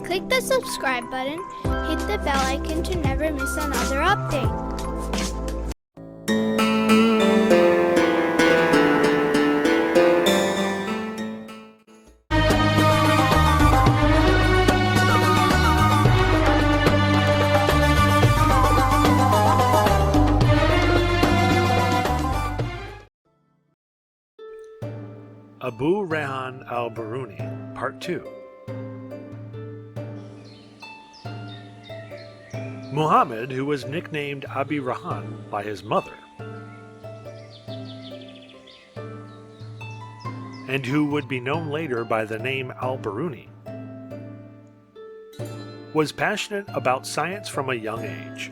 Click the subscribe button, hit the bell icon to never miss another update. Abu Rayhan Al-Biruni, Part 2. Muhammad, who was nicknamed Abi Rahan by his mother, and who would be known later by the name Al-Biruni, was passionate about science from a young age.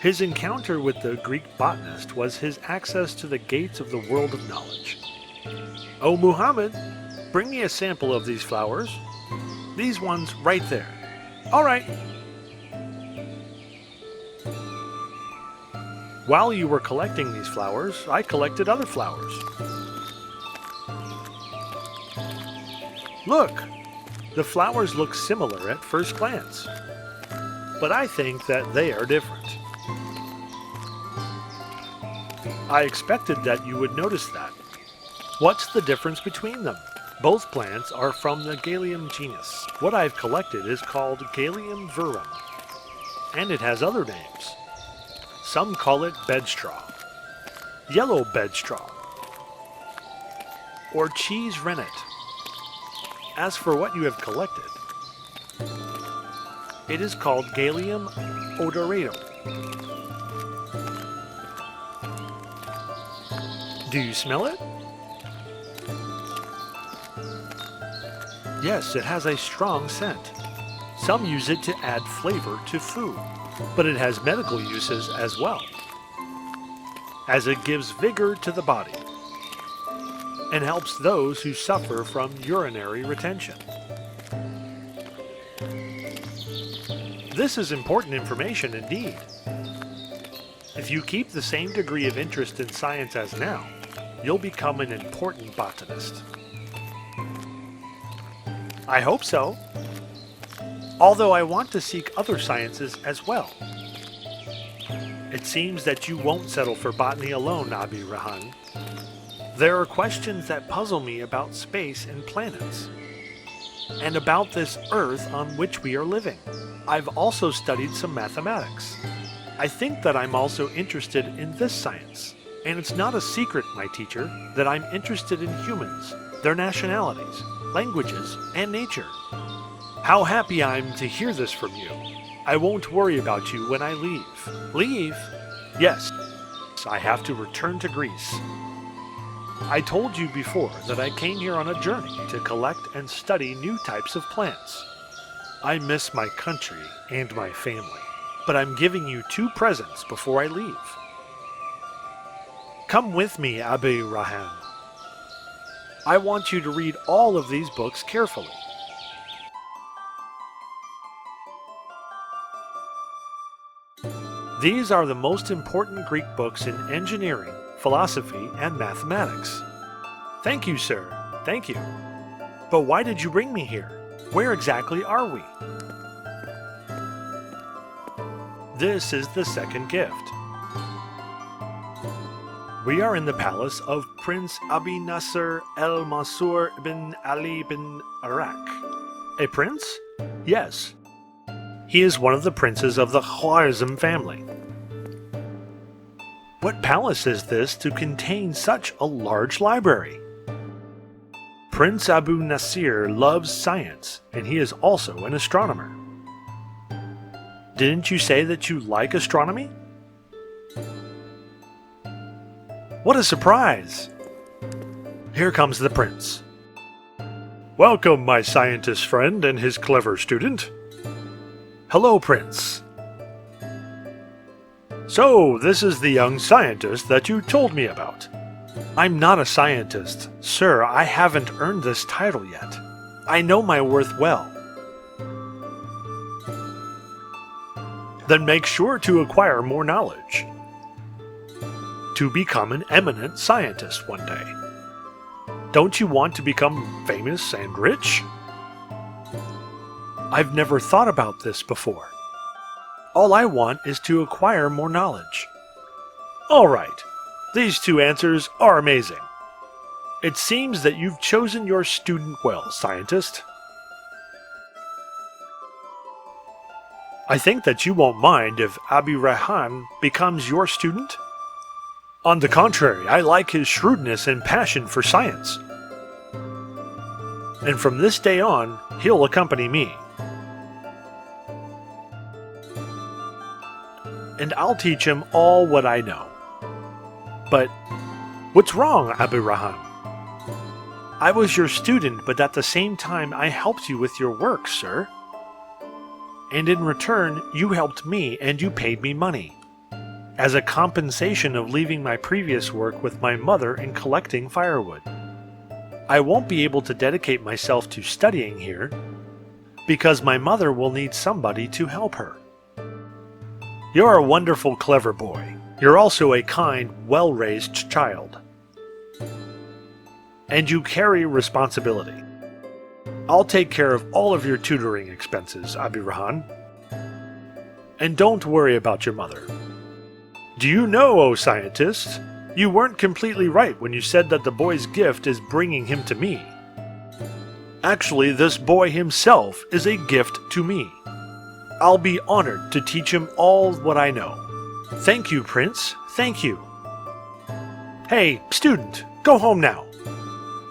His encounter with the Greek botanist was his access to the gates of the world of knowledge. "Oh, Muhammad, bring me a sample of these flowers. These ones right there." "All right." "While you were collecting these flowers, I collected other flowers. Look, the flowers look similar at first glance, but I think that they are different. I expected that you would notice that. What's the difference between them? Both plants are from the Galium genus. What I've collected is called Galium verum, and it has other names. Some call it bedstraw, yellow bedstraw, or cheese rennet. As for what you have collected, it is called Galium odoratum. Do you smell it? Yes, it has a strong scent. Some use it to add flavor to food, but it has medical uses as well, as it gives vigor to the body and helps those who suffer from urinary retention. This is important information indeed. If you keep the same degree of interest in science as now, you'll become an important botanist. I hope so, although I want to seek other sciences as well. It seems that you won't settle for botany alone, Abi Rahan. There are questions that puzzle me about space and planets, and about this Earth on which we are living. I've also studied some mathematics. I think that I'm also interested in this science. And it's not a secret, my teacher, that I'm interested in humans, their nationalities, languages, and nature. How happy I'm to hear this from you. I won't worry about you when I leave. Leave? Yes, I have to return to Greece. I told you before that I came here on a journey to collect and study new types of plants. I miss my country and my family, but I'm giving you 2 presents before I leave. Come with me, Abi Rahan. I want you to read all of these books carefully. These are the most important Greek books in engineering, philosophy, and mathematics. Thank you, sir. Thank you. But why did you bring me here? Where exactly are we? This is the second gift. We are in the palace of Prince Abi Nasser el-Mansur bin Ali bin Arak. A prince? Yes. He is one of the princes of the Khwarizm family. What palace is this to contain such a large library? Prince Abu Nasir loves science, and he is also an astronomer. Didn't you say that you like astronomy? What a surprise! Here comes the prince. Welcome, my scientist friend and his clever student. Hello, Prince. So, this is the young scientist that you told me about. I'm not a scientist. Sir, I haven't earned this title yet. I know my worth well. Then make sure to acquire more knowledge, to become an eminent scientist one day. Don't you want to become famous and rich? I've never thought about this before. All I want is to acquire more knowledge. All right, these two answers are amazing. It seems that you've chosen your student well, scientist. I think that you won't mind if Abu Rayhan becomes your student. On the contrary, I like his shrewdness and passion for science. And from this day on, he'll accompany me. And I'll teach him all what I know. But what's wrong, Abu Rayhan? I was your student, but at the same time I helped you with your work, sir. And in return, you helped me and you paid me money, as a compensation of leaving my previous work with my mother and collecting firewood. I won't be able to dedicate myself to studying here, because my mother will need somebody to help her. You're a wonderful, clever boy. You're also a kind, well-raised child. And you carry responsibility. I'll take care of all of your tutoring expenses, Abu Rayhan. And don't worry about your mother. Do you know, O scientist, you weren't completely right when you said that the boy's gift is bringing him to me. Actually, this boy himself is a gift to me. I'll be honored to teach him all what I know. Thank you, Prince. Thank you. Hey, student, go home now.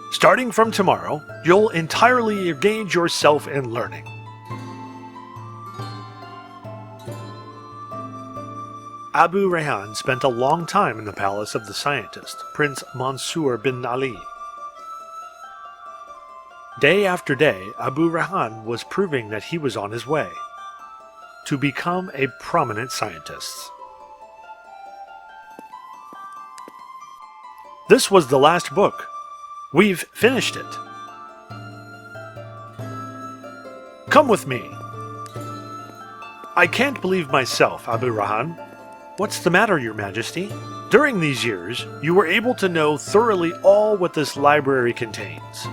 Starting from tomorrow, you'll entirely engage yourself in learning. Abu Rayhan spent a long time in the palace of the scientist, Prince Mansour bin Ali. Day after day, Abu Rayhan was proving that he was on his way to become a prominent scientist. This was the last book. We've finished it. Come with me. I can't believe myself, Abu Rayhan. What's the matter, Your Majesty? During these years, you were able to know thoroughly all what this library contains,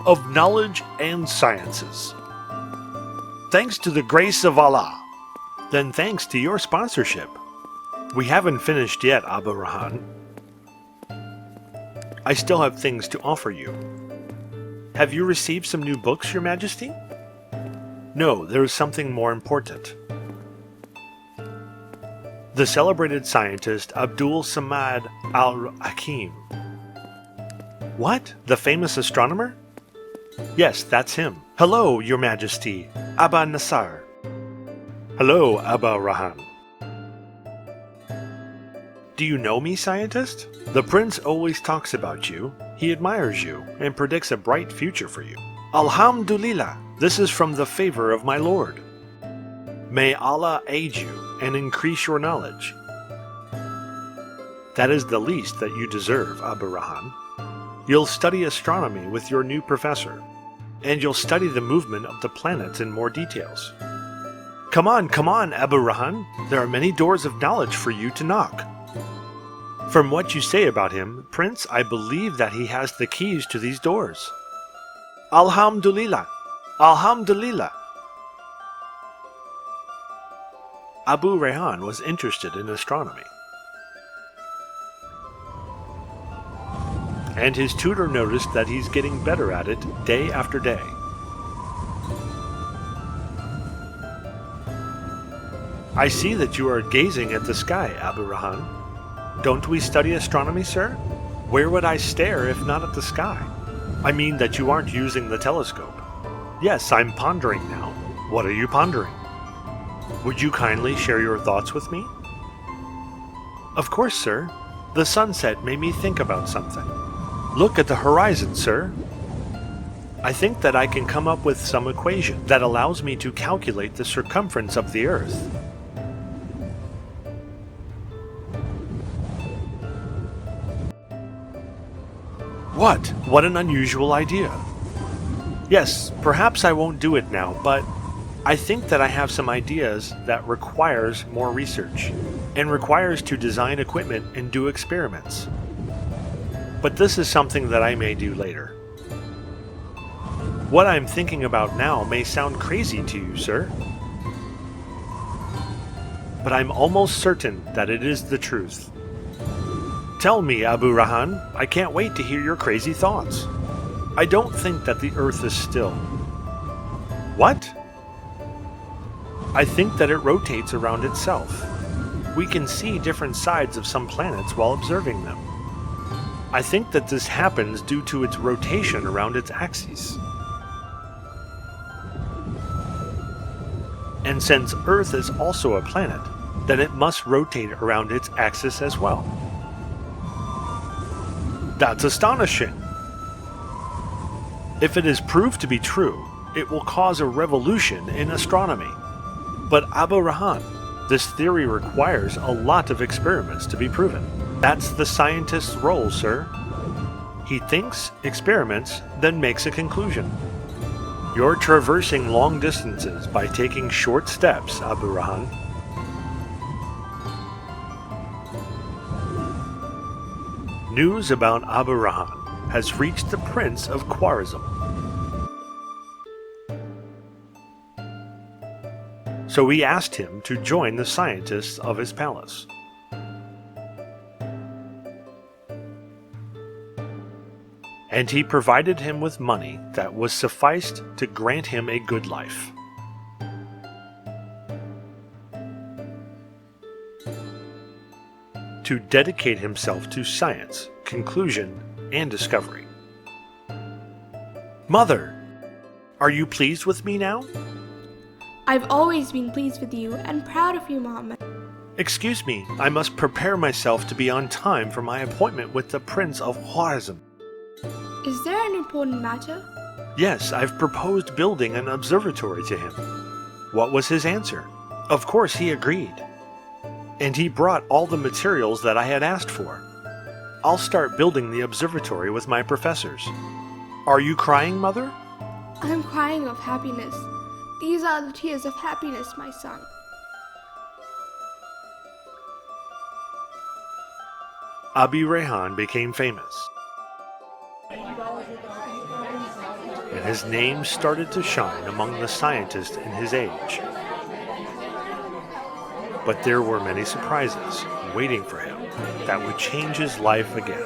of knowledge and sciences. Thanks to the grace of Allah. Then thanks to your sponsorship. We haven't finished yet, Abu Rayhan. I still have things to offer you. Have you received some new books, Your Majesty? No, there is something more important. The celebrated scientist Abdul Samad al-Hakim. What? The famous astronomer? Yes, that's him. Hello, Your Majesty, Abba Nassar. Hello, Abba Rayhan. Do you know me, scientist? The prince always talks about you, he admires you, and predicts a bright future for you. Alhamdulillah, this is from the favor of my Lord. May Allah aid you and increase your knowledge. That is the least that you deserve, Abu Rayhan. You'll study astronomy with your new professor, and you'll study the movement of the planets in more details. Come on, Abu Rayhan. There are many doors of knowledge for you to knock. From what you say about him, Prince, I believe that he has the keys to these doors. Alhamdulillah! Alhamdulillah! Abu Rayhan was interested in astronomy. And his tutor noticed that he's getting better at it day after day. I see that you are gazing at the sky, Abu Rayhan. Don't we study astronomy, sir? Where would I stare if not at the sky? I mean that you aren't using the telescope. Yes, I'm pondering now. What are you pondering? Would you kindly share your thoughts with me? Of course, sir. The sunset made me think about something. Look at the horizon, sir. I think that I can come up with some equation that allows me to calculate the circumference of the Earth. What? What an unusual idea. Yes, perhaps I won't do it now, but I think that I have some ideas that requires more research, and requires to design equipment and do experiments. But this is something that I may do later. What I'm thinking about now may sound crazy to you, sir, but I'm almost certain that it is the truth. Tell me, Abu Rahan, I can't wait to hear your crazy thoughts. I don't think that the Earth is still. What? I think that it rotates around itself. We can see different sides of some planets while observing them. I think that this happens due to its rotation around its axis. And since Earth is also a planet, then it must rotate around its axis as well. That's astonishing! If it is proved to be true, it will cause a revolution in astronomy. But Abu Rahan, this theory requires a lot of experiments to be proven. That's the scientist's role, sir. He thinks, experiments, then makes a conclusion. You're traversing long distances by taking short steps, Abu Rahan. News about Abu Rahan has reached the Prince of Khwarizm. So he asked him to join the scientists of his palace. And he provided him with money that was sufficed to grant him a good life. To dedicate himself to science, conclusion, and discovery. Mother, are you pleased with me now? I've always been pleased with you and proud of you, Muhammad. Excuse me, I must prepare myself to be on time for my appointment with the Prince of Khwarizm. Is there an important matter? Yes, I've proposed building an observatory to him. What was his answer? Of course he agreed. And he brought all the materials that I had asked for. I'll start building the observatory with my professors. Are you crying, Mother? I'm crying of happiness. These are the tears of happiness, my son. Abi Rayhan became famous, and his name started to shine among the scientists in his age. But there were many surprises waiting for him that would change his life again.